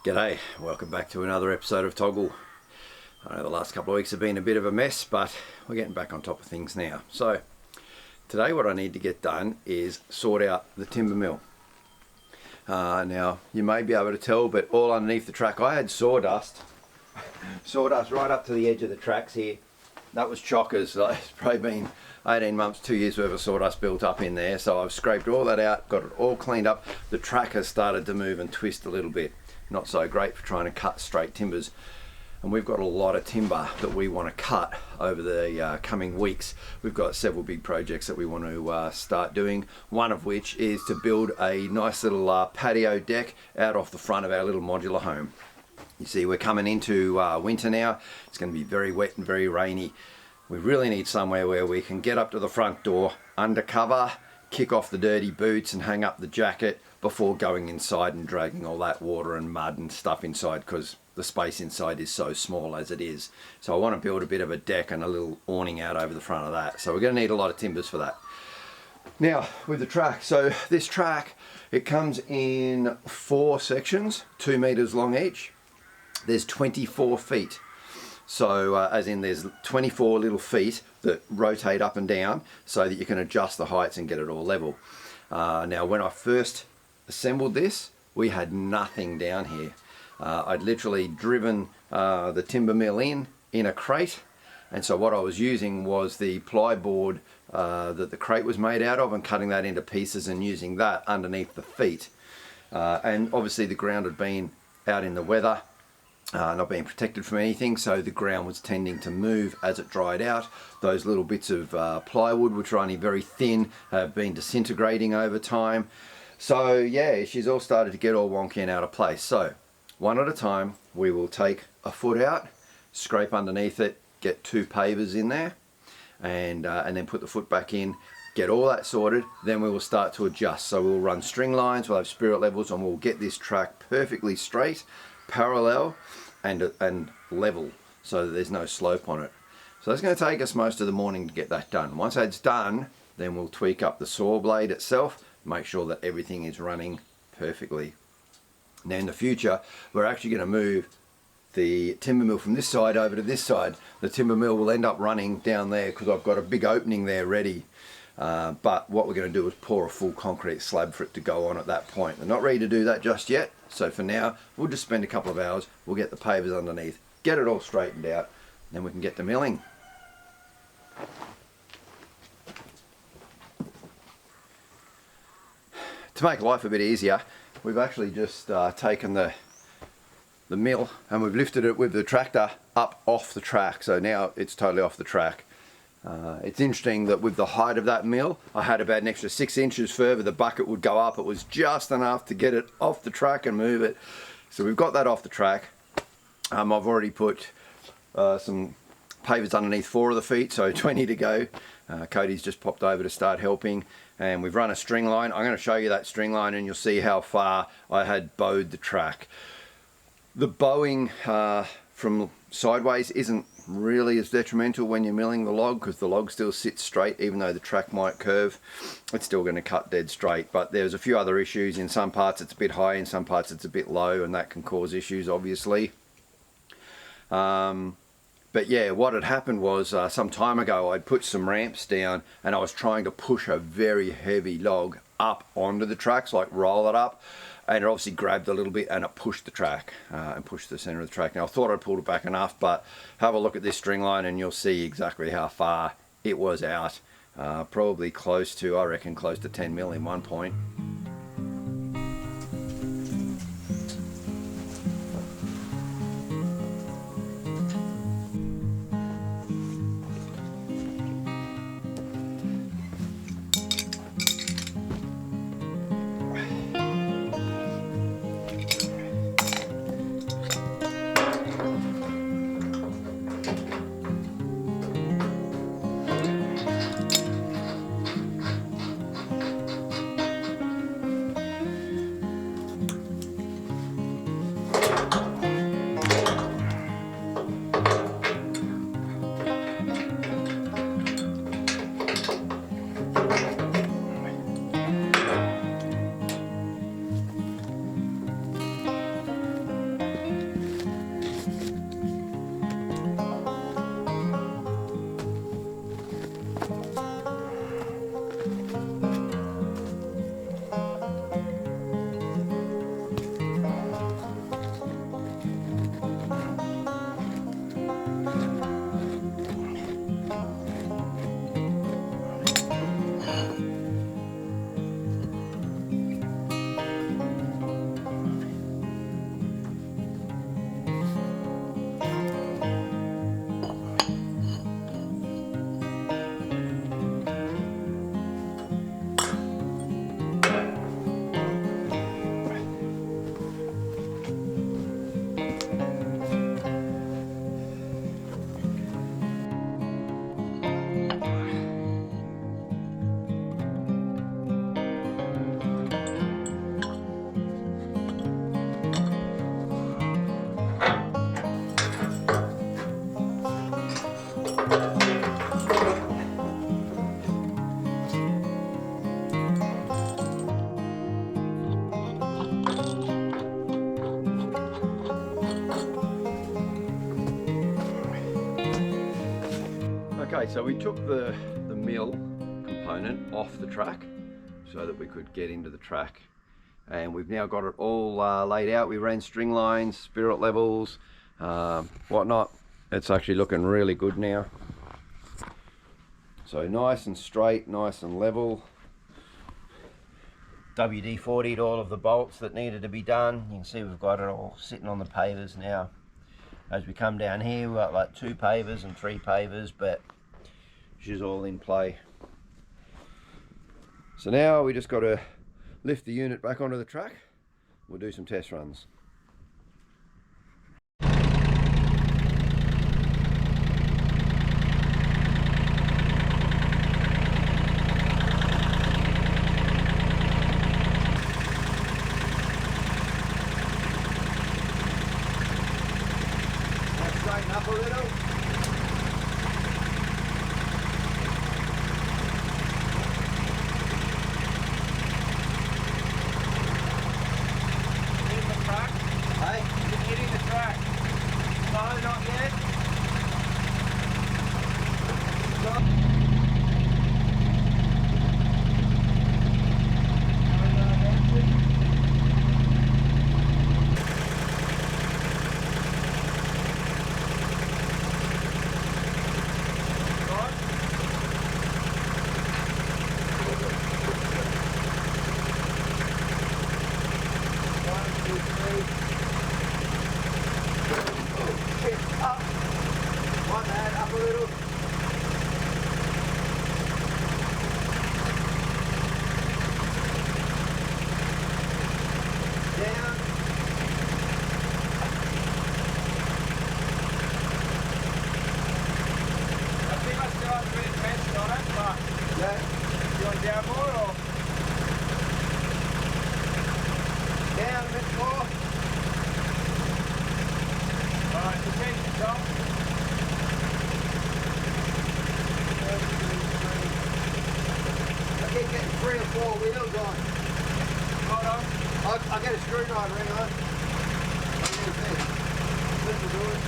G'day, welcome back to another episode of TOGL. I know the last couple of weeks have been a bit of a mess, but we're getting back on top of things now. So today what I need to get done is sort out the timber mill. Now you may be able to tell, but all underneath the track I had sawdust right up to the edge of the tracks here. That was chockers. It's probably been 18 months, 2 years worth of sawdust built up in there. So I've scraped all that out, got it all cleaned up. The track has started to move and twist a little bit. Not so great for trying to cut straight timbers. And we've got a lot of timber that we want to cut over the coming weeks. We've got several big projects that we want to start doing. One of which is to build a nice little patio deck out off the front of our little modular home. You see, we're coming into winter now. It's going to be very wet and very rainy. We really need somewhere where we can get up to the front door, under cover, kick off the dirty boots and hang up the jacket before going inside and dragging all that water and mud and stuff inside, because the space inside is so small as it is. So I want to build a bit of a deck and a little awning out over the front of that. So we're going to need a lot of timbers for that. Now with the track, so this track, it comes in 4 sections, 2 meters long each. There's 24 feet. So as in there's 24 little feet that rotate up and down so that you can adjust the heights and get it all level. Now when I first assembled this, we had nothing down here. I'd literally driven the timber mill in a crate, and so what I was using was the plyboard that the crate was made out of and cutting that into pieces and using that underneath the feet. And obviously the ground had been out in the weather, not being protected from anything, so the ground was tending to move as it dried out. Those little bits of plywood, which are only very thin, have been disintegrating over time. So yeah, she's all started to get all wonky and out of place. So one at a time, we will take a foot out, scrape underneath it, get 2 pavers in there, and then put the foot back in, get all that sorted. Then we will start to adjust. So we'll run string lines, we'll have spirit levels, and we'll get this track perfectly straight, parallel and level, so that there's no slope on it. So it's going to take us most of the morning to get that done. Once that's done, then we'll tweak up the saw blade itself, make sure that everything is running perfectly. Now in the future, we're actually going to move the timber mill from this side over to this side. The timber mill will end up running down there because I've got a big opening there ready. But what we're going to do is pour a full concrete slab for it to go on at that point. We're not ready to do that just yet. So for now, we'll just spend a couple of hours. We'll get the pavers underneath, get it all straightened out, then we can get to milling. To make life a bit easier, we've actually just taken the mill and we've lifted it with the tractor up off the track. So now it's totally off the track. It's interesting that with the height of that mill, I had about an extra 6 inches further the bucket would go up. It was just enough to get it off the track and move it. So we've got that off the track. I've already put some pavers underneath 4 of the feet, so 20 to go. Cody's just popped over to start helping, and we've run a string line. I'm going to show you that string line and you'll see how far I had bowed the track. The bowing from sideways isn't really as detrimental when you're milling the log, because the log still sits straight. Even though the track might curve, it's still going to cut dead straight. But there's a few other issues. In some parts it's a bit high, in some parts it's a bit low, and that can cause issues obviously. But yeah, what had happened was some time ago I'd put some ramps down and I was trying to push a very heavy log up onto the tracks, like roll it up, and it obviously grabbed a little bit and it pushed the track and pushed the center of the track. Now I thought I'd pulled it back enough, but have a look at this string line and you'll see exactly how far it was out. Probably close to, I reckon, close to 10 mil in one point. Okay, so we took the mill component off the track so that we could get into the track, and we've now got it all laid out. We ran string lines, spirit levels, whatnot. It's actually looking really good now. So nice and straight, nice and level. WD-40'd all of the bolts that needed to be done. You can see we've got it all sitting on the pavers now. As we come down here, we've got like 2 pavers and 3 pavers, but she's all in play. So now we just got to lift the unit back onto the track. We'll do some test runs. Straighten up a little. Hey? You're hitting the track. No, not yet. Up a little. Down. I think I still have a bit of tension on it, but Yeah. you want down more or? Down a bit more. Alright, the tension's off. I keep getting 3 or 4 wheels on. Hold on. I'll get a screwdriver, hang on. This will do it.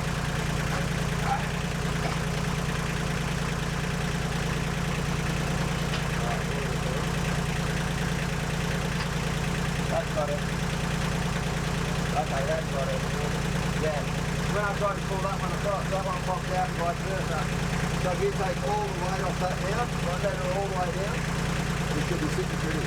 That's got it. Okay, that's got it. Yeah. When I tried to pull that one across, that one popped out and vice versa. So if you take all the weight off that now, run that all the way down, it should be sitting pretty.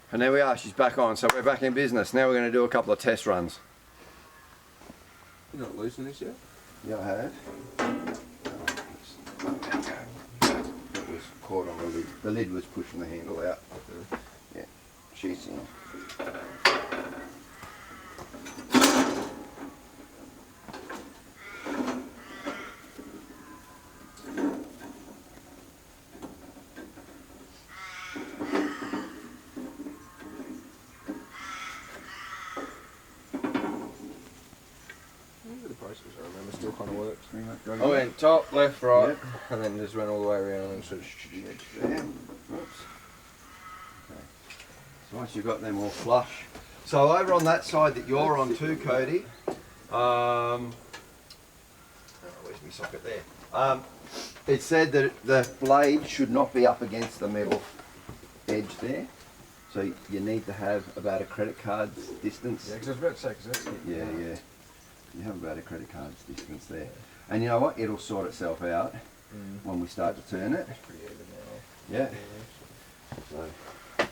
And there we are, she's back on, so we're back in business. Now we're going to do a couple of test runs. You're not loosening this yet? Yeah, I have. It was caught on the lid. The lid was pushing the handle out. Yeah, she's in. Still kind of works. I I went top, left, right, Yep. and then just went all the way around and sort of. Down. Oops. Okay. So once you've got them all flush. So over on that side that you're on too, Cody, where's my socket there? It said that the blade should not be up against the metal edge there. So you need to have about a credit card's distance. Yeah, because I was about to say, because that's hitting Yeah, down. yeah. You have about a credit card's distance there. And you know what? It'll sort itself out when we start to turn it. It's pretty even now. Yeah. So,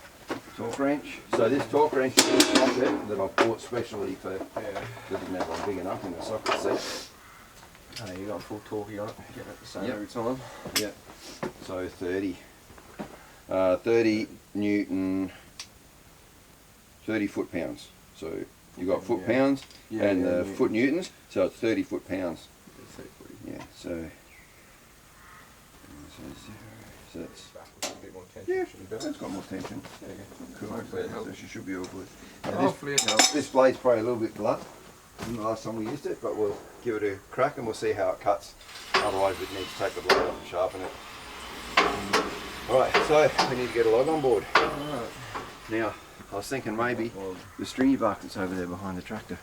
torque wrench. So this torque wrench is a socket that I've bought specially for, Yeah. I didn't have one big enough in the socket set. Oh, you got full torquey on it, getting it the same Yep. every time. Yeah. So 30. 30 Newton, 30 foot-pounds. So you got foot-pounds and the foot newtons, so it's 30 foot-pounds. Yeah, so So it's, A bit more tension. yeah, Should be better. it's got more tension. There you go. Cool. Hopefully it So helps. she should be all good. Hopefully it This, this blade's probably a little bit blunt from the last time we used it, but we'll give it a crack and we'll see how it cuts. Otherwise we'd need to take the blade off and sharpen it. Alright, so we need to get a log on board. Alright. Now, I was thinking maybe the stringy bark that's over there behind the tractor.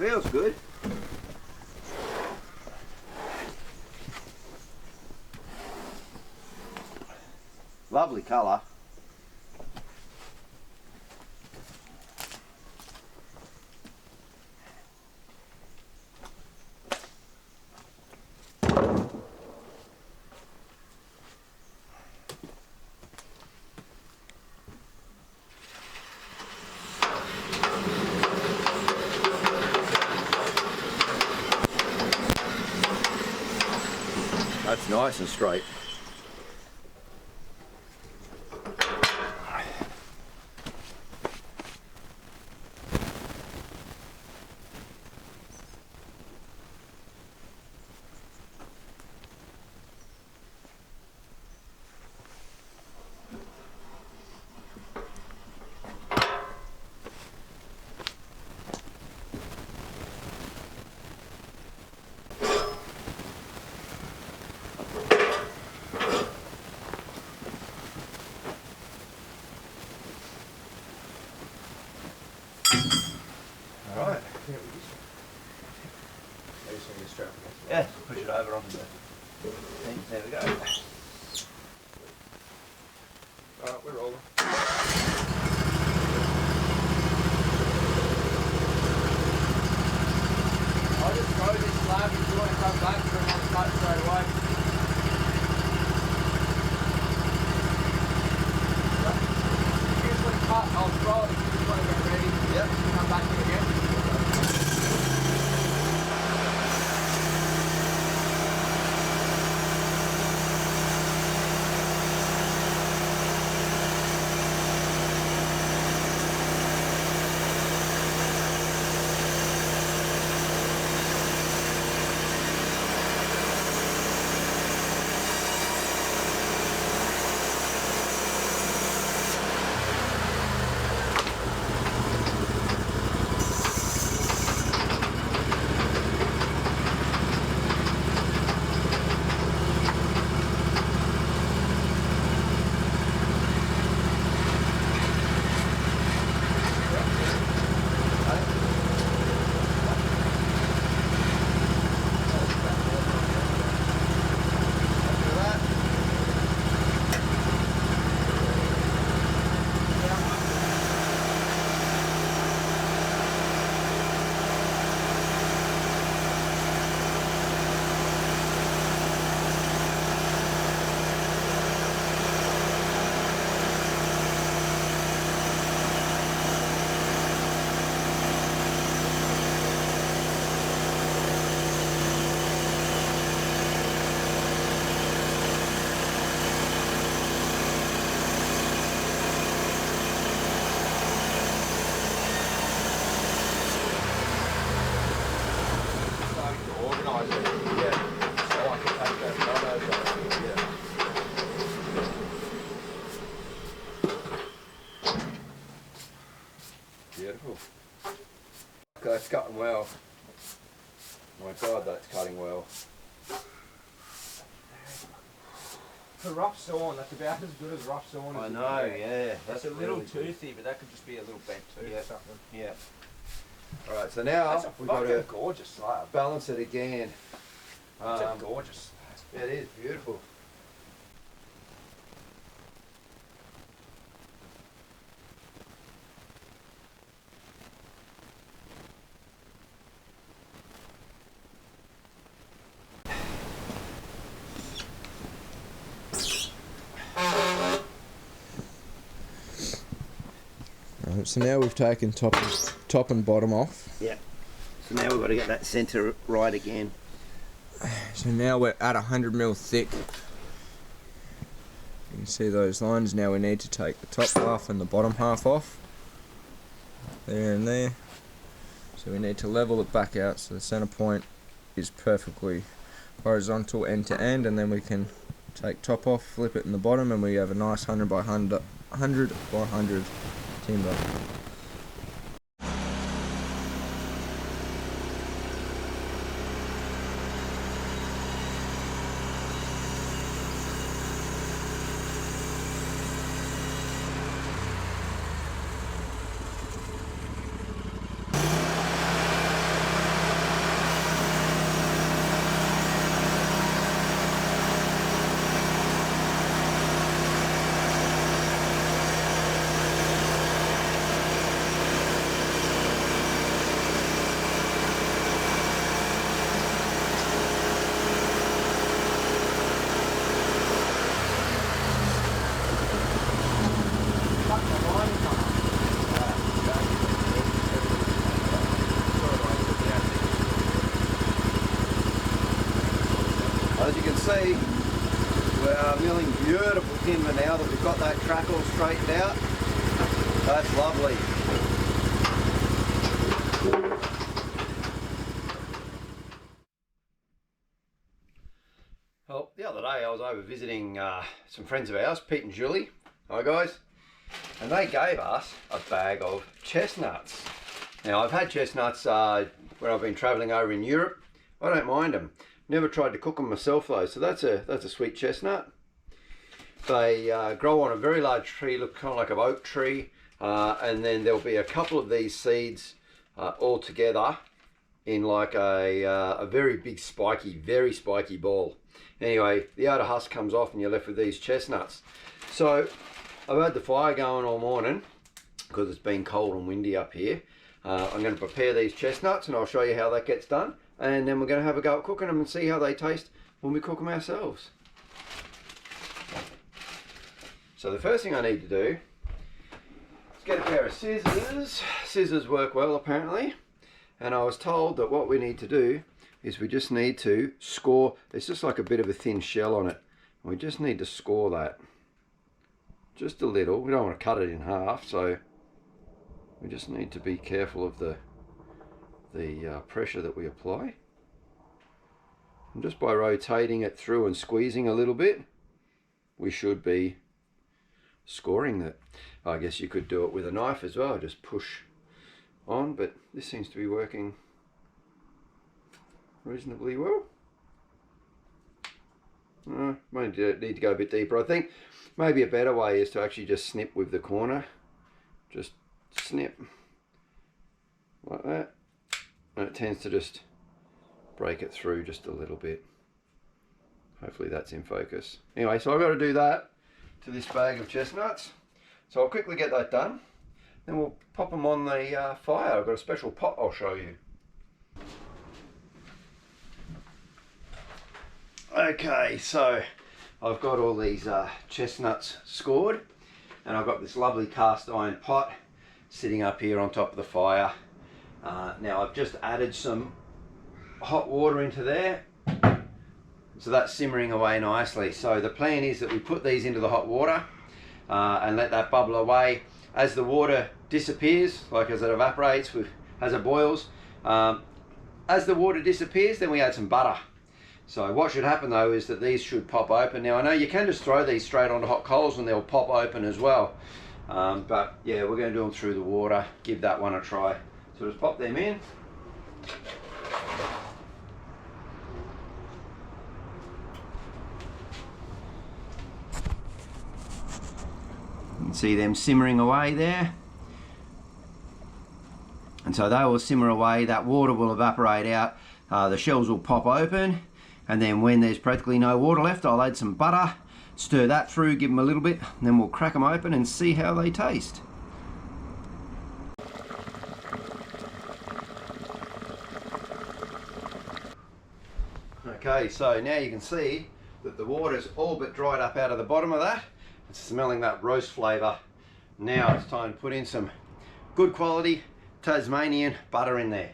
Feels good. Lovely colour. That's nice and straight. Alright. Yeah, we just. I just need to strap against the Yeah, push it over onto the thing. There we go. Alright, we're rolling. I'll just throw this slab if you want to come back for another cut straight away. Usually cut, I'll throw it if you just want to get ready. Yep. Come back in again. Starting to organise it. Yeah. So I can take those photos of it. Yeah. Beautiful. Okay, it's cutting well. My God, that's cutting well. For rough sawn, that's about as good as rough sawn as I you know, can get. yeah. That's a little really good. toothy, but that could just be a little bent tooth Yeah. or something. Yeah. Alright, so now That's a we've got fucking to gorgeous slab. balance it again. It's a gorgeous slab. It is beautiful. So now we've taken top and bottom off. Yeah. So now we've got to get that centre right again. So now we're at 100mm thick. You can see those lines. Now we need to take the top half and the bottom half off. There and there. So we need to level it back out so the centre point is perfectly horizontal end to end, and then we can take top off, flip it in the bottom, and we have a nice 100 by 100 timber. see we're milling beautiful timber now that we've got that track all straightened out. That's lovely. Well, the other day I was over visiting some friends of ours, Pete and Julie. Hi guys. And they gave us a bag of chestnuts. Now I've had chestnuts when I've been travelling over in Europe. I don't mind them. Never tried to cook them myself though, so that's a sweet chestnut. They grow on a very large tree, look kind of like an oak tree, and then there'll be a couple of these seeds all together in like a very big very spiky ball. Anyway, the outer husk comes off and you're left with these chestnuts. So I've had the fire going all morning because it's been cold and windy up here. I'm going to prepare these chestnuts and I'll show you how that gets done, and then we're going to have a go at cooking them and see how they taste when we cook them ourselves. So the first thing I need to do is get a pair of scissors. Scissors work well apparently, and I was told that what we need to do is we just need to score. There's just like a bit of a thin shell on it, and we just need to score that just a little. We don't want to cut it in half, so we just need to be careful of the pressure that we apply. And just by rotating it through and squeezing a little bit, we should be scoring that. I guess you could do it with a knife as well, just push on, but this seems to be working reasonably well. Might need to go a bit deeper. I think maybe a better way is to actually just snip with the corner. Just snip like that, and it tends to just break it through just a little bit. Hopefully that's in focus. Anyway, so I've got to do that to this bag of chestnuts. So I'll quickly get that done, then we'll pop them on the fire. I've got a special pot I'll show you. Okay, so I've got all these chestnuts scored, and I've got this lovely cast iron pot sitting up here on top of the fire. Now I've just added some hot water into there, so that's simmering away nicely. So the plan is that we put these into the hot water and let that bubble away. As the water disappears, like as it evaporates, as it boils, as the water disappears, then we add some butter. So what should happen though is that these should pop open. Now I know you can just throw these straight onto hot coals and they'll pop open as well. But yeah, we're going to do them through the water, give that one a try. So just pop them in. You can see them simmering away there. And so they will simmer away, that water will evaporate out, the shells will pop open, and then when there's practically no water left, I'll add some butter, stir that through, give them a little bit, and then we'll crack them open and see how they taste. Okay, so now you can see that the water's all but dried up out of the bottom of that. It's smelling that roast flavour. Now it's time to put in some good quality Tasmanian butter in there.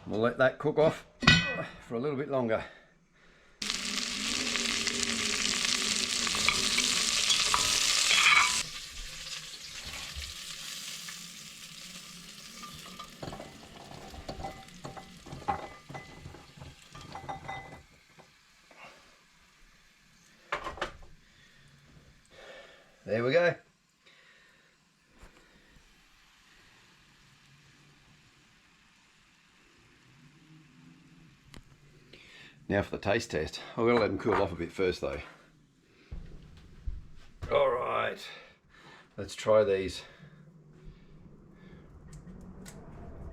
We'll let that cook off for a little bit longer. There we go. Now for the taste test. I'm going to let them cool off a bit first though. Alright, let's try these.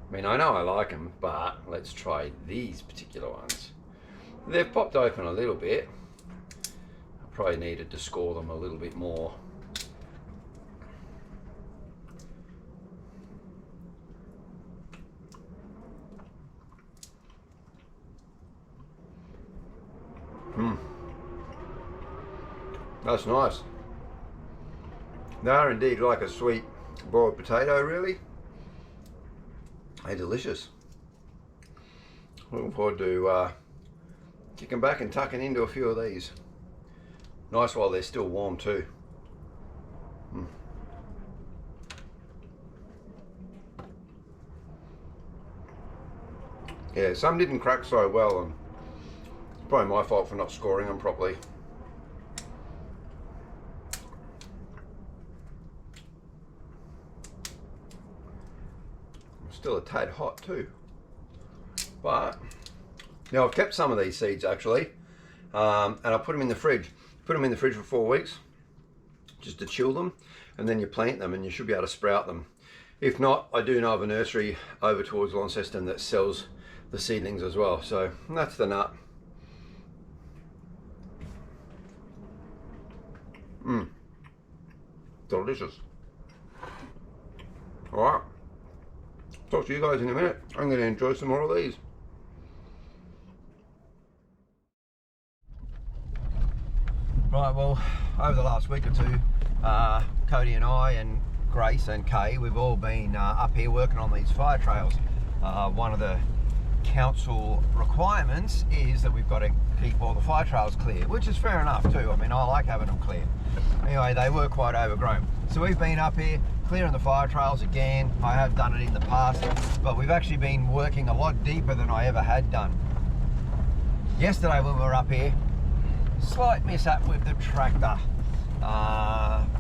I mean, I know I like them, but let's try these particular ones. They've popped open a little bit. I probably needed to score them a little bit more. That's nice. They are indeed like a sweet boiled potato, really. They're delicious. Looking forward to kicking back and tucking into a few of these. Nice while they're still warm too. Yeah, some didn't crack so well, and it's probably my fault for not scoring them properly. Still a tad hot too. But now I've kept some of these seeds actually, and I put them in the fridge. Put them in the fridge for 4 weeks, just to chill them, and then you plant them and you should be able to sprout them. If not, I do know of a nursery over towards Launceston that sells the seedlings as well. So that's the nut. Delicious. All right. Talk to you guys in a minute. I'm going to enjoy some more of these. Right, well, over the last week or two, Cody and I and Grace and Kay, we've all been up here working on these fire trails. One of the council requirements is that we've got to keep all the fire trails clear, which is fair enough too. I mean, I like having them clear. Anyway, they were quite overgrown. So we've been up here clearing the fire trails again. I have done it in the past, but we've actually been working a lot deeper than I ever had done. Yesterday when we were up here, slight mishap with the tractor.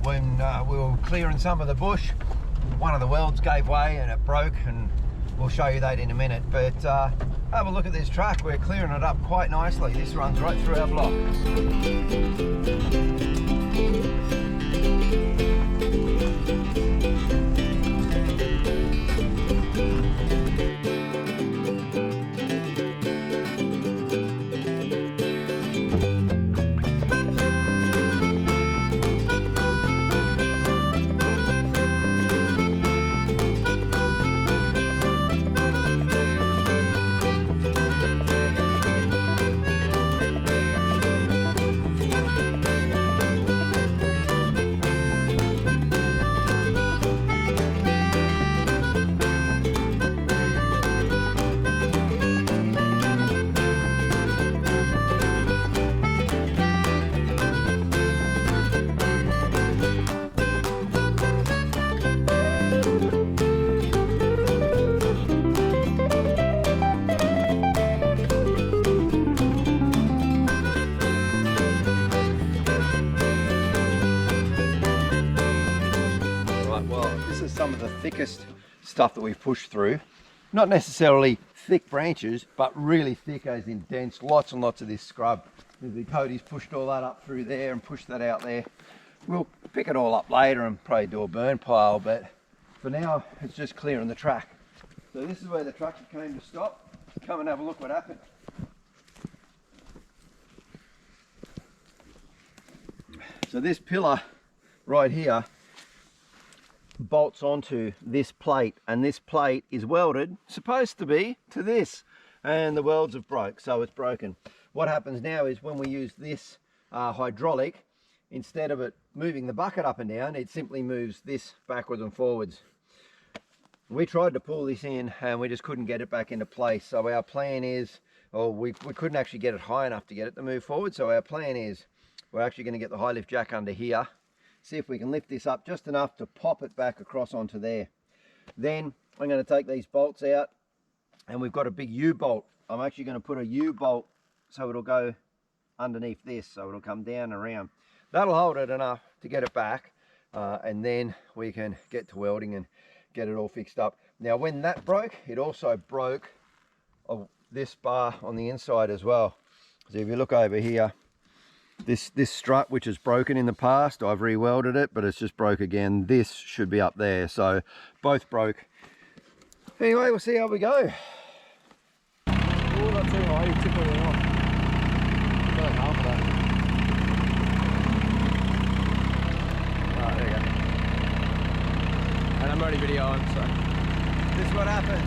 When we were clearing some of the bush, one of the welds gave way and it broke, and we'll show you that in a minute. But have a look at this truck. We're clearing it up quite nicely. This runs right through our block. Some of the thickest stuff that we've pushed through. Not necessarily thick branches, but really thick as in dense. Lots and lots of this scrub. Cody's pushed all that up through there and pushed that out there. We'll pick it all up later and probably do a burn pile, but for now it's just clearing the track. So this is where the tractor came to stop. Come and have a look what happened. So this pillar right here bolts onto this plate, and this plate is welded, supposed to be, to this, and the welds have broke, so it's broken. What happens now is when we use this hydraulic, instead of it moving the bucket up and down, it simply moves this backwards and forwards. We tried to pull this in and we just couldn't get it back into place, so our plan is, or we couldn't actually get it high enough to get it to move forward, so our plan is we're actually going to get the high lift jack under here, see if we can lift this up just enough to pop it back across onto there. Then I'm going to take these bolts out, and we've got a big U-bolt. I'm actually going to put a U-bolt so it'll go underneath this, so it'll come down and around. That'll hold it enough to get it back, and then we can get to welding and get it all fixed up. Now when that broke, it also broke this bar on the inside as well. So if you look over here, this strut, which is broken in the past, I've re-welded it, but it's just broke again. This should be up there, so both broke. Anyway, we'll see how we go. Oh, not too high, you tickle it off. About half of that. Right, there you go. And I'm already videoing, so This is what happens.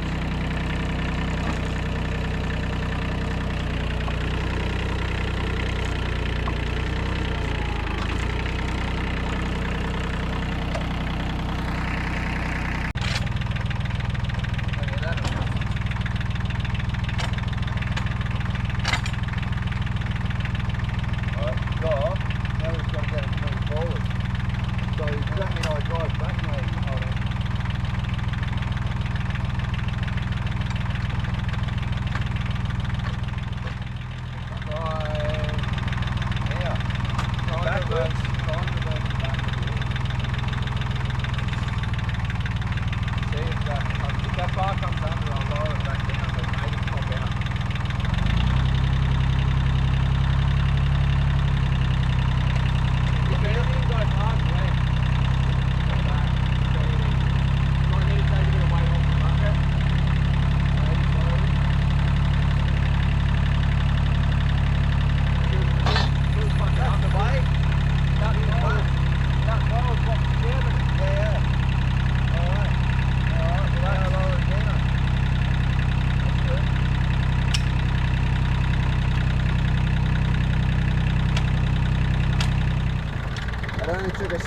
only took us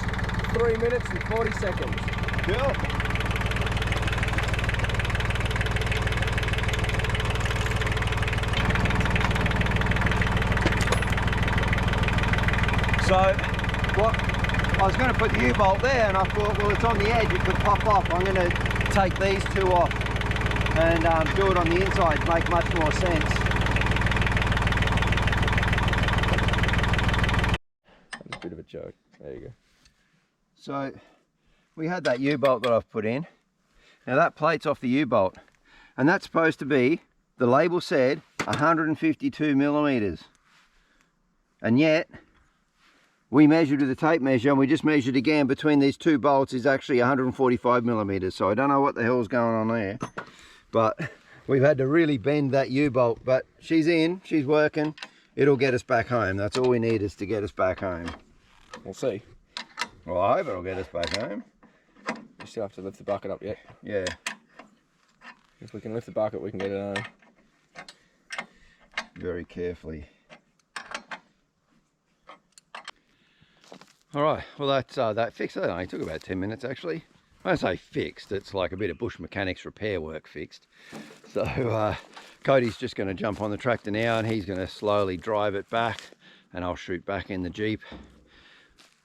3 minutes and 40 seconds. Cool. So, what I was going to put the U-bolt there, and I thought, well, it's on the edge, it could pop off. I'm going to take these two off and do it on the inside, make much more sense. That's a bit of a joke. There you go. So, we had that U-bolt that I've put in. Now that plate's off the U-bolt, and that's supposed to be, the label said, 152 millimeters. And yet, we measured with the tape measure, and we just measured again between these two bolts is actually 145 millimeters. So I don't know what the hell's going on there, but we've had to really bend that U-bolt. But she's in, she's working. It'll get us back home. That's all we need is to get us back home. We'll see. Well, I hope it'll get us back home. You still have to lift the bucket up yet. Yeah. If we can lift the bucket, we can get it home. Very carefully. All right, well that's that fixed. That only took about 10 minutes actually. I don't say fixed, it's like a bit of bush mechanics repair work fixed. So Cody's just going to jump on the tractor now, and he's going to slowly drive it back, and I'll shoot back in the Jeep.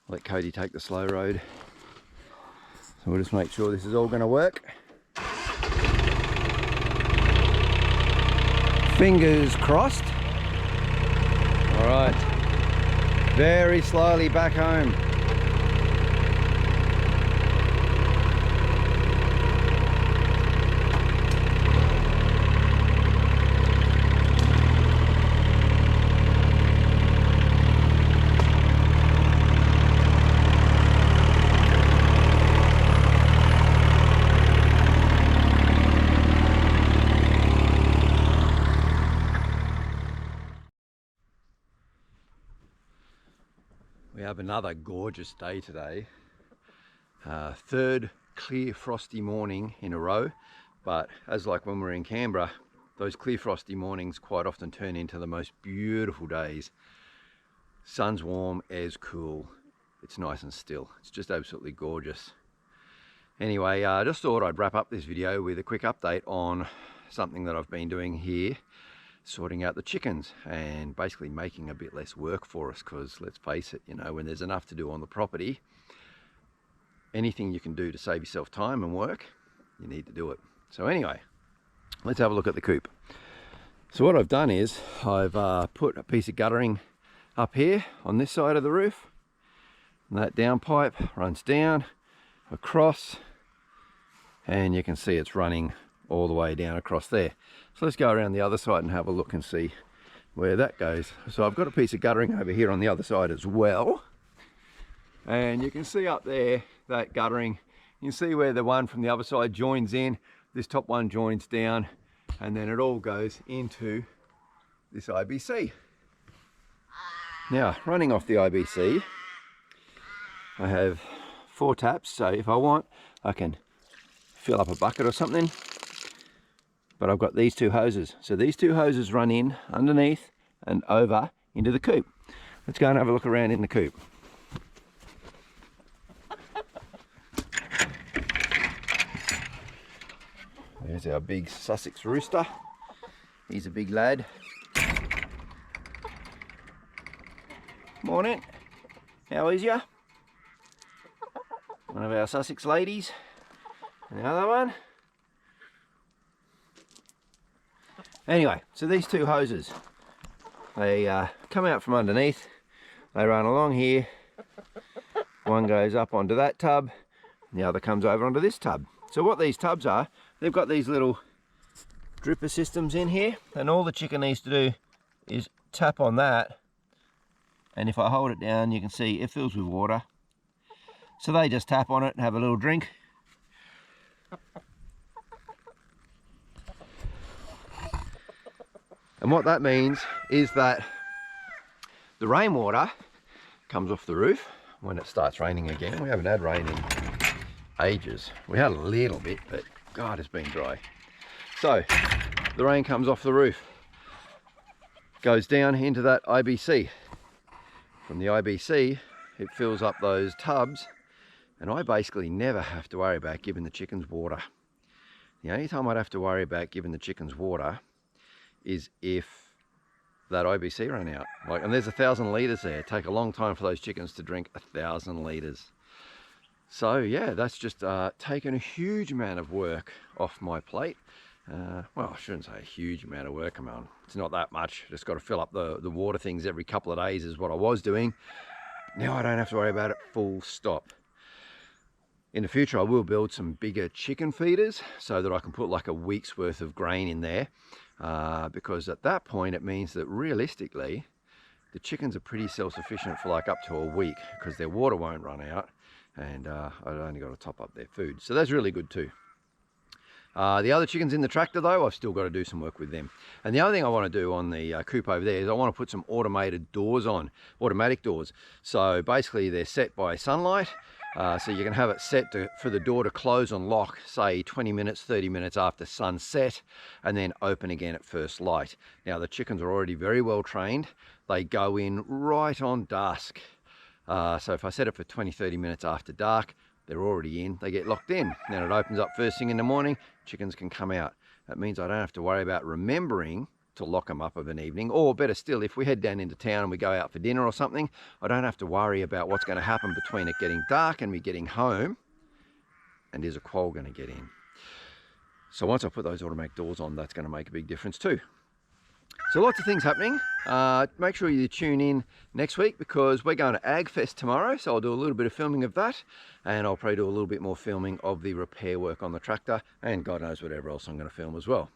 Let Cody take the slow road. So we'll just make sure this is all going to work. Fingers crossed. All right. Very slowly back home. We have another gorgeous day today. Third clear frosty morning in a row, but as like when we're in Canberra, those clear frosty mornings quite often turn into the most beautiful days. Sun's warm, air's cool, it's nice and still. It's just absolutely gorgeous. Anyway, I just thought I'd wrap up this video with a quick update on something that I've been doing here, sorting out the chickens and basically making a bit less work for us, because let's face it, you know, when there's enough to do on the property, anything you can do to save yourself time and work, you need to do it. So anyway, let's have a look at the coop. So what I've done is I've put a piece of guttering up here on this side of the roof, and that down pipe runs down across, and you can see it's running all the way down across there. So let's go around the other side and have a look and see where that goes. So I've got a piece of guttering over here on the other side as well, and you can see up there that guttering, you can see where the one from the other side joins in, this top one joins down, and then it all goes into this IBC. Now running off the IBC, I have 4 taps, so if I want I can fill up a bucket or something. But I've got these 2 hoses. So these 2 hoses run in underneath and over into the coop. Let's go and have a look around in the coop. There's our big Sussex rooster. He's a big lad. Morning. How is ya? One of our Sussex ladies. And the other one. Anyway, so these 2 hoses, they come out from underneath, they run along here, one goes up onto that tub, and the other comes over onto this tub. So what these tubs are, they've got these little dripper systems in here, and all the chicken needs to do is tap on that, and if I hold it down you can see it fills with water. So they just tap on it and have a little drink. And what that means is that the rainwater comes off the roof when it starts raining again. We haven't had rain in ages. We had a little bit, but God, it's been dry. So the rain comes off the roof, goes down into that IBC. From the IBC, it fills up those tubs, and I basically never have to worry about giving the chickens water. The only time I'd have to worry about giving the chickens water is if that IBC ran out. And there's 1,000 litres there. It'd take a long time for those chickens to drink 1,000 litres. So yeah, that's just taken a huge amount of work off my plate. Well, I shouldn't say a huge amount of work. I mean, it's not that much. Just got to fill up the water things every couple of days is what I was doing. Now I don't have to worry about it, full stop. In the future, I will build some bigger chicken feeders so that I can put like a week's worth of grain in there. Because at that point, it means that realistically, the chickens are pretty self-sufficient for like up to a week because their water won't run out, and I've only got to top up their food. So that's really good too. The other chickens in the tractor though, I've still got to do some work with them. And the other thing I want to do on the coop over there is I want to put some automated doors on, automatic doors. So basically they're set by sunlight. So you can have it set for the door to close and lock, say 20 minutes, 30 minutes after sunset, and then open again at first light. Now the chickens are already very well trained. They go in right on dusk. So if I set it for 20, 30 minutes after dark, they're already in, they get locked in. Then it opens up first thing in the morning, chickens can come out. That means I don't have to worry about remembering to lock them up of an evening, or better still, if we head down into town and we go out for dinner or something, I don't have to worry about what's going to happen between it getting dark and me getting home, and is a quoll going to get in. So once I put those automatic doors on, that's going to make a big difference too. So lots of things happening. Make sure you tune in next week because we're going to AgFest tomorrow, so I'll do a little bit of filming of that, and I'll probably do a little bit more filming of the repair work on the tractor, and God knows whatever else I'm going to film as well.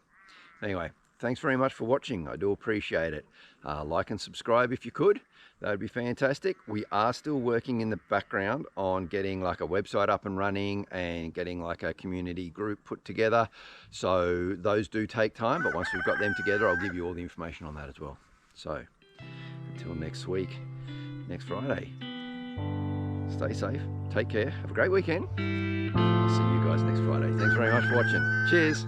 Anyway, thanks very much for watching. I do appreciate it. Like and subscribe if you could. That would be fantastic. We are still working in the background on getting like a website up and running and getting like a community group put together. So those do take time, but once we've got them together, I'll give you all the information on that as well. So until next week, next Friday, stay safe, take care, have a great weekend. I'll see you guys next Friday. Thanks very much for watching. Cheers.